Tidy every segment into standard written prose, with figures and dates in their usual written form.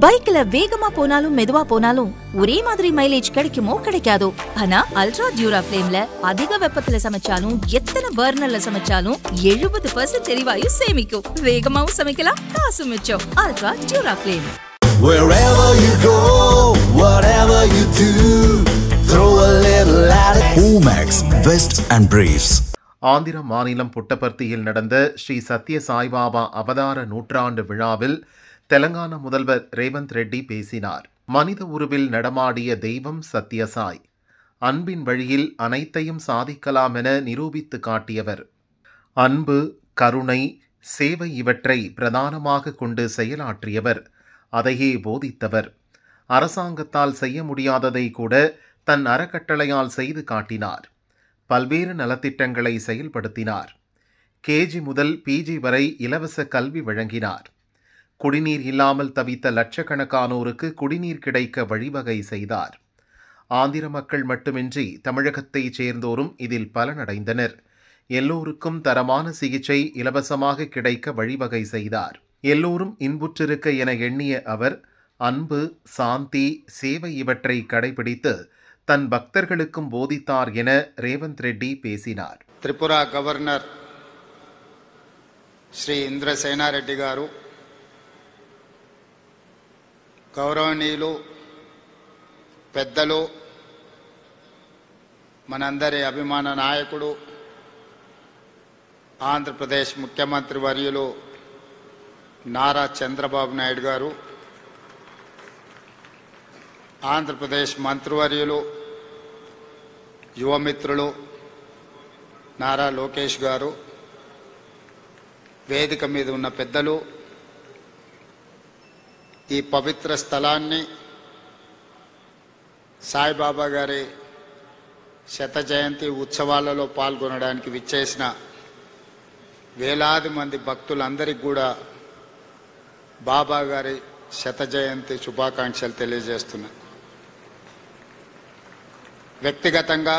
பைக்ல வேகமா போனாலும் மெதுவா போனாலும் ஒரே மாதிரி மைலேஜ் கிடைக்குமோ கிடைக்காதோ. ஆனா அல்ட்ரா டியூரா ஃப்ளேம்ல அதிக வெப்பத்துல சமைச்சாலும் எத்தனை பர்னர்ல சமைச்சாலும் 70% எரிவாயு சேமிக்கும். வேகமாவும் சமைக்கலாம், காசு மிச்சம். Ultra டியூரா flame. Wherever you go, whatever you do, throw a little at it. Omax Vest and Briefs. Andhra மாநிலம் புட்டபர்த்தியில் நடந்த ஸ்ரீ சத்ய சாய்பாபா அவதார நூற்றாண்டு விழாவில் தெலங்கானா முதல்வர் ரேவந்த் ரெட்டி பேசினார். மனித உருவில் நடமாடிய தெய்வம் சத்யசாய். அன்பின் வழியில் அனைத்தையும் சாதிக்கலாம் என நிரூபித்து காட்டியவர். அன்பு, கருணை, சேவை இவற்றை பிரதானமாக கொண்டு செயலாற்றியவர். அதையே போதித்தவர். அரசாங்கத்தால் செய்ய முடியாததை கூட தன் அறக்கட்டளையால் செய்து காட்டினார். பல்வேறு நலத்திட்டங்களை செயல்படுத்தினார். கேஜி முதல் பிஜி வரை இலவச கல்வி வழங்கினார். குடிநீர் இல்லாமல் தவித்த லட்சக்கணக்கானோருக்கு குடிநீர் கிடைக்க வழிவகை செய்தார். ஆந்திர மக்கள் மட்டுமின்றி தமிழகத்தைச் சேர்ந்தோரும் இதில் பலனடைந்தனர். எல்லோருக்கும் தரமான சிகிச்சை இலவசமாக கிடைக்க வழிவகை செய்தார். எல்லோரும் இன்புற்றிருக்க என எண்ணிய அவர் அன்பு, சாந்தி, சேவை இவற்றை கடைபிடித்து தன் பக்தர்களுக்கும் போதித்தார் என ரேவந்த் ரெட்டி பேசினார். త్రిపుర గవర్నర్ శ్రీ ఇంద్రసేనారెడ్డి గారు, గౌరవనీయులు పెద్దలు, మనందరి అభిమాన నాయకుడు, ఆంధ్రప్రదేశ్ ముఖ్యమంత్రి వర్యులు నారా చంద్రబాబు నాయుడు గారు, ఆంధ్రప్రదేశ్ మంత్రివర్యులు, యువమిత్రులు నారా లోకేష్ గారు, వేదిక మీద ఉన్న పెద్దలు, ఈ పవిత్ర స్థలాన్ని సాయిబాబా గారి శత జయంతి ఉత్సవాలలో పాల్గొనడానికి విచ్చేసిన వేలాది మంది భక్తులందరికీ కూడా బాబా గారి శత జయంతి శుభాకాంక్షలు తెలియజేస్తున్నాను. వ్యక్తిగతంగా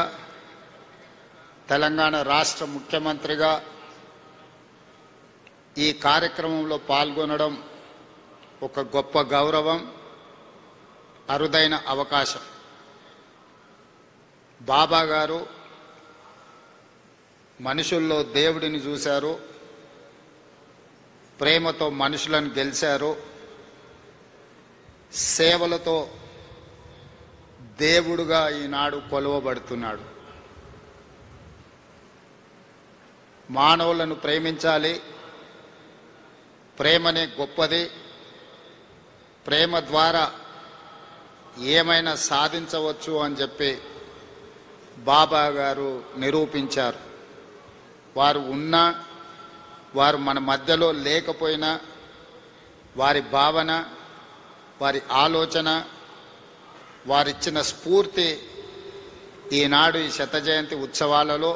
తెలంగాణ రాష్ట్ర ముఖ్యమంత్రిగా ఈ కార్యక్రమంలో పాల్గొనడం ఒక గొప్ప గౌరవం, అరుదైన అవకాశం. బాబా గారు మనుషుల్లో దేవుడిని చూశారు, ప్రేమతో మనుషులను గెలిచారు, సేవలతో దేవుడుగా ఈనాడు కొలువబడుతున్నాడు. మానవులను ప్రేమించాలి, ప్రేమనే గొప్పది, ప్రేమ ద్వారా ఏమైనా సాధించవచ్చు అని చెప్పి బాబా గారు నిరూపించారు. వారు ఉన్నా, వారు మన మధ్యలో లేకపోయినా వారి భావన, వారి ఆలోచన, వారిచ్చిన స్ఫూర్తి ఈనాడు ఈ శత జయంతి ఉత్సవాలలో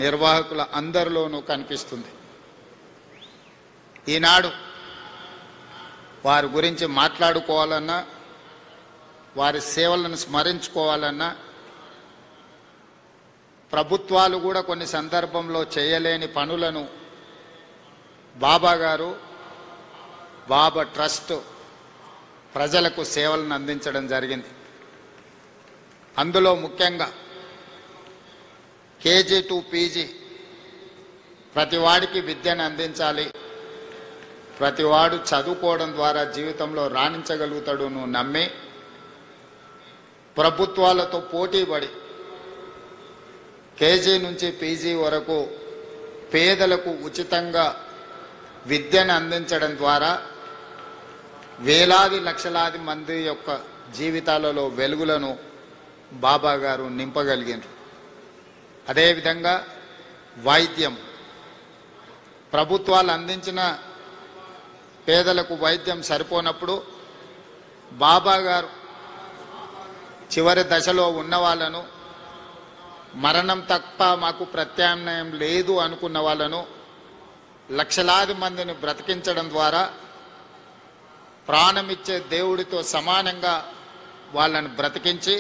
నిర్వాహకుల అందరిలోనూ కనిపిస్తుంది. ఈనాడు వారి గురించి మాట్లాడుకోవాలన్నా, వారి సేవలను స్మరించుకోవాలన్నా ప్రభుత్వాలు కూడా కొన్ని సందర్భంలో చేయలేని పనులను బాబా గారు, బాబా ట్రస్ట్ ప్రజలకు సేవలను అందించడం జరిగింది. అందులో ముఖ్యంగా కేజీ టు పీజీ ప్రతివాడికి విద్యను అందించాలి, ప్రతివాడు చదువుకోవడం ద్వారా జీవితంలో రాణించగలుగుతాడు నమ్మి ప్రభుత్వాలతో పోటీపడి కేజీ నుంచి పీజీ వరకు పేదలకు ఉచితంగా విద్యను అందించడం ద్వారా వేలాది లక్షలాది మంది యొక్క జీవితాలలో వెలుగులను బాబా గారు నింపగలిగారు. అదేవిధంగా వైద్యం, ప్రభుత్వాలు అందించిన పేదలకు వైద్యం సరిపోనప్పుడు బాబా గారు చివరి దశలో ఉన్న వాళ్ళను, మరణం తప్ప మాకు ప్రత్యామ్నాయం లేదు అనుకున్న వాళ్ళను లక్షలాది మందిని బ్రతికించడం ద్వారా ప్రాణమిచ్చే దేవుడితో సమానంగా వాళ్ళని బ్రతికించి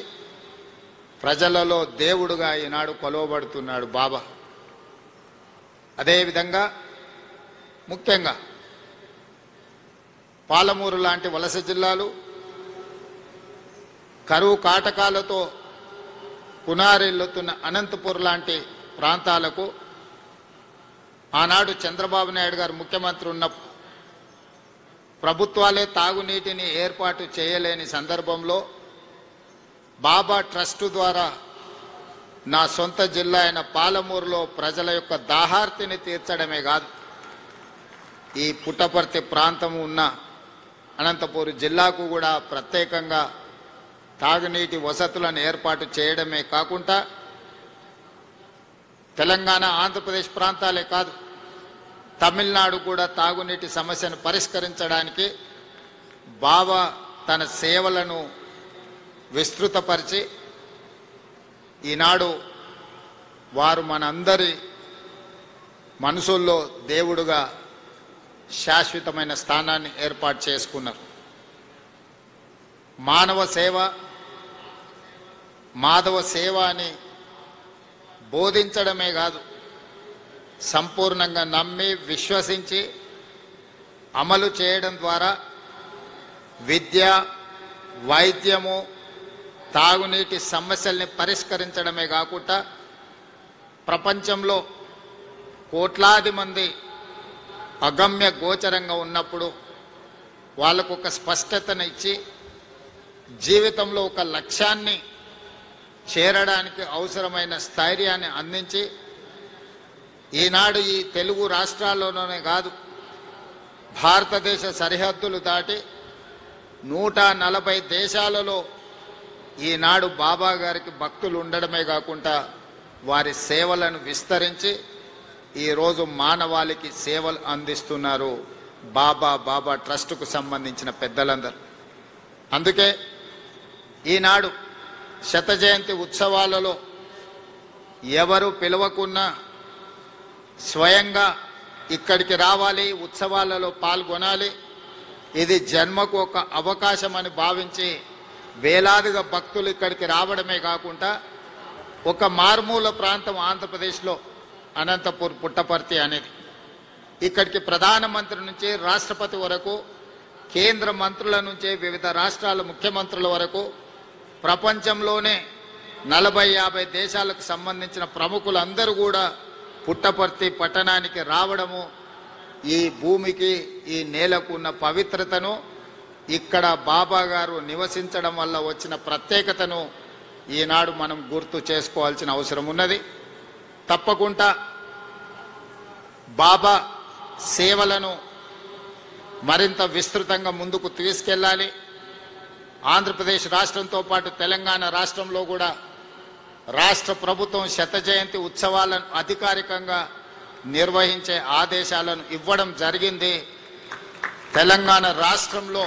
ప్రజలలో దేవుడుగా ఈనాడు కొలవబడుతున్నాడు బాబా. అదేవిధంగా ముఖ్యంగా పాలమూరు లాంటి వలస జిల్లాలు, కరువు కాటకాలతో పునారిల్లుతున్న అనంతపూర్ లాంటి ప్రాంతాలకు ఆనాడు చంద్రబాబు నాయుడు గారు ముఖ్యమంత్రి ఉన్న ప్రభుత్వాలే తాగునీటిని ఏర్పాటు చేయలేని సందర్భంలో బాబా ట్రస్టు ద్వారా నా సొంత జిల్లా అయిన పాలమూరులో ప్రజల యొక్క దాహార్తిని తీర్చడమే కాదు, ఈ పుట్టపర్తి ప్రాంతం ఉన్న అనంతపూర్ జిల్లాకు కూడా ప్రత్యేకంగా తాగునీటి వసతులను ఏర్పాటు చేయడమే కాకుండా తెలంగాణ, ఆంధ్రప్రదేశ్ ప్రాంతాలే కాదు, తమిళనాడు కూడా తాగునీటి సమస్యను పరిష్కరించడానికి బాబా తన సేవలను విస్తృతపరిచి ఈనాడు వారు మనందరి మనసుల్లో దేవుడుగా శాశ్వతమైన స్థానాన్ని ఏర్పాటు చేసుకున్నారు. మానవ సేవ, మాధవ సేవ అని బోధించడమే కాదు, సంపూర్ణంగా నమ్మి విశ్వసించి అమలు చేయడం ద్వారా విద్య, వైద్యము, తాగునీటి సమస్యల్ని పరిష్కరించడమే కాకుండా ప్రపంచంలో కోట్లాది మంది అగమ్య గోచరంగా ఉన్నప్పుడు వాళ్ళకు ఒక స్పష్టతను ఇచ్చి జీవితంలో ఒక లక్ష్యాన్ని చేరడానికి అవసరమైన స్థైర్యాన్ని అందించి ఈనాడు ఈ తెలుగు రాష్ట్రాల్లోనే కాదు, భారతదేశ సరిహద్దులు దాటి 140 దేశాలలో ఈనాడు బాబా గారికి భక్తులు ఉండడమే కాకుండా వారి సేవలను విస్తరించి ఈరోజు మానవాళికి సేవలు అందిస్తున్నారు బాబా ట్రస్టుకు సంబంధించిన పెద్దలందరూ. అందుకే ఈనాడు శత జయంతి ఉత్సవాలలో ఎవరు పిలవకున్నా స్వయంగా ఇక్కడికి రావాలి, ఉత్సవాలలో పాల్గొనాలి, ఇది జన్మకు ఒక అవకాశం అని భావించి వేలాదిగా భక్తులు ఇక్కడికి రావడమే కాకుండా ఒక మారుమూల ప్రాంతం ఆంధ్రప్రదేశ్లో అనంతపూర్ పుట్టపర్తి అనేది, ఇక్కడికి ప్రధానమంత్రి నుంచి రాష్ట్రపతి వరకు, కేంద్ర మంత్రుల నుంచి వివిధ రాష్ట్రాల ముఖ్యమంత్రుల వరకు, ప్రపంచంలోనే 40-50 దేశాలకు సంబంధించిన ప్రముఖులందరూ కూడా పుట్టపర్తి పట్టణానికి రావడము ఈ భూమికి, ఈ నేలకు ఉన్న పవిత్రతను, ఇక్కడ బాబా గారు నివసించడం వల్ల వచ్చిన ప్రత్యేకతను ఈనాడు మనం గుర్తు చేసుకోవాల్సిన అవసరం ఉన్నది. తప్పకుండా బాబా సేవలను మరింత విస్తృతంగా ముందుకు తీసుకెళ్ళాలి. ఆంధ్రప్రదేశ్ రాష్ట్రంతో పాటు తెలంగాణ రాష్ట్రంలో కూడా రాష్ట్ర ప్రభుత్వం శత జయంతి ఉత్సవాలను అధికారికంగా నిర్వహించే ఆదేశాలను ఇవ్వడం జరిగింది. తెలంగాణ రాష్ట్రంలో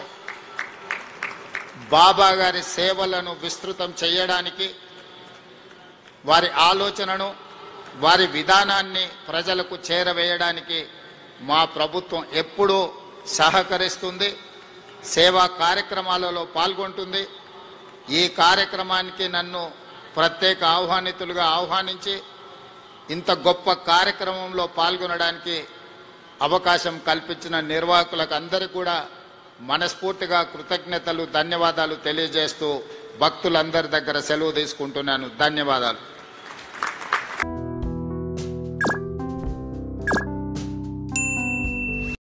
బాబా గారి సేవలను విస్తృతం చేయడానికి, వారి ఆలోచనను, వారి విధానాన్ని ప్రజలకు చేరవేయడానికి మా ప్రభుత్వం ఎప్పుడూ సహకరిస్తుంది, సేవా కార్యక్రమాలలో పాల్గొంటుంది. ఈ కార్యక్రమానికి నన్ను ప్రత్యేక ఆహ్వానితులుగా ఆహ్వానించి ఇంత గొప్ప కార్యక్రమంలో పాల్గొనడానికి అవకాశం కల్పించిన నిర్వాహకులకు అందరికీ కూడా మనస్ఫూర్తిగా కృతజ్ఞతలు, ధన్యవాదాలు తెలియజేస్తూ భక్తులందరి దగ్గర సెలవు తీసుకుంటున్నాను. ధన్యవాదాలు.